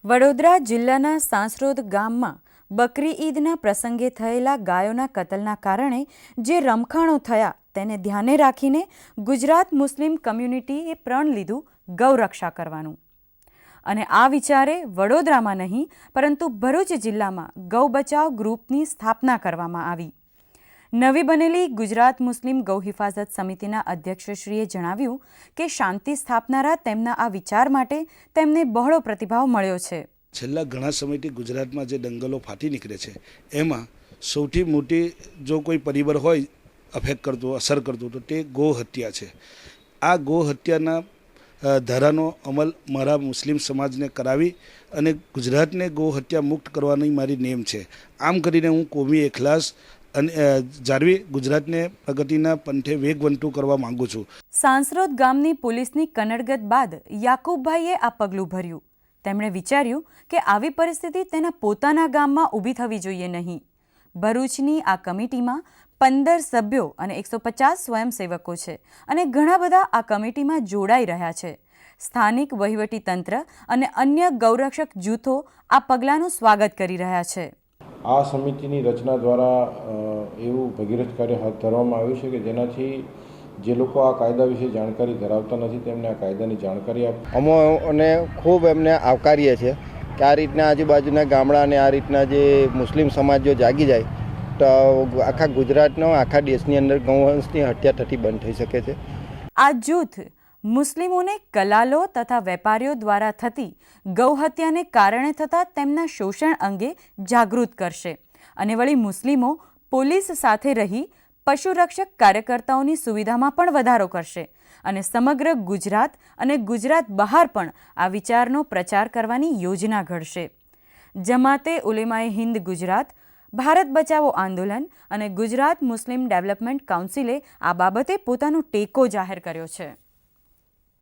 વડોદરા જિલ્લાના સાંસરોદ ગામમાં બકરી ઈદના પ્રસંગે થયેલા ગાયોના કતલના કારણે જે રમખાણો થયા તેને ધ્યાને રાખીને ગુજરાત મુસ્લિમ કમ્યુનિટીએ પ્રણ લીધું ગૌરક્ષા કરવાનું. અને આ વિચારે વડોદરામાં નહીં પરંતુ ભરૂચ જિલ્લામાં ગૌ બચાવ ગ્રુપની સ્થાપના કરવામાં આવી. નવી બનેલી ગુજરાત મુસ્લિમ ગૌ હિફાજત સમિતિના અધ્યક્ષશ્રીએ જણાવ્યું કે શાંતિ સ્થાપનારા તેમના આ વિચાર માટે તેમને બહોળો પ્રતિભાવ મળ્યો છે. છેલ્લા ઘણા સમયથી ગુજરાતમાં જે દંગલો ફાટી નીકળે છે એમાં સૌથી મોટી જો કોઈ પરિબળ હોય અફેક્ટ કરતું અસર કરતું તો તે ગૌ હત્યા છે. આ ગૌ હત્યાના ધારાનો અમલ મારા મુસ્લિમ સમાજને કરાવી અને ગુજરાતને ગૌ હત્યા મુક્ત કરવાની મારી નેમ છે. આમ કરીને હું કોમી એખલાસ અને જાળવી ગુજરાતને પ્રગતિના પંથે વેગવંતું કરવા માંગુ છું. સાંસરોદ ગામની પોલીસની કનડગત બાદ યાકુબભાઈએ આ પગલું ભર્યું. તેમણે વિચાર્યું કે આવી પરિસ્થિતિ તેના પોતાના ગામમાં ઊભી થવી જોઈએ નહીં. ભરૂચની આ કમિટીમાં 15 સભ્યો અને 150 સ્વયંસેવકો છે અને ઘણા બધા આ કમિટીમાં જોડાઈ રહ્યા છે. સ્થાનિક વહીવટીતંત્ર અને અન્ય ગૌરક્ષક જૂથો આ પગલાંનું સ્વાગત કરી રહ્યા છે. આ સમિતિની રચના દ્વારા એવું ભગીરથ કાર્ય હાથ ધરવામાં આવ્યું છે કે જેનાથી જે લોકો આ કાયદા વિશે જાણકારી ધરાવતા નથી તેમને આ કાયદાની જાણકારી અમોને ખૂબ એમને આવકારીએ છીએ કે આ રીતના આજુબાજુના ગામડા અને આ રીતના જે મુસ્લિમ સમાજ જો જાગી જાય તો આખા ગુજરાતનો આખા દેશની અંદર ગૌવંશની હત્યા થતી બંધ થઈ શકે છે. આ જૂથ મુસ્લિમોને કલાલો તથા વેપારીઓ દ્વારા થતી ગૌહત્યાને કારણે થતા તેમના શોષણ અંગે જાગૃત કરશે અને વળી મુસ્લિમો પોલીસ સાથે રહી પશુરક્ષક કાર્યકર્તાઓની સુવિધામાં પણ વધારો કરશે અને સમગ્ર ગુજરાત અને ગુજરાત બહાર પણ આ વિચારનો પ્રચાર કરવાની યોજના ઘડશે. જમાતે ઉલેમાએ હિન્દ ગુજરાત, ભારત બચાવો આંદોલન અને ગુજરાત મુસ્લિમ ડેવલપમેન્ટ કાઉન્સિલે આ બાબતે પોતાનો ટેકો જાહેર કર્યો છે.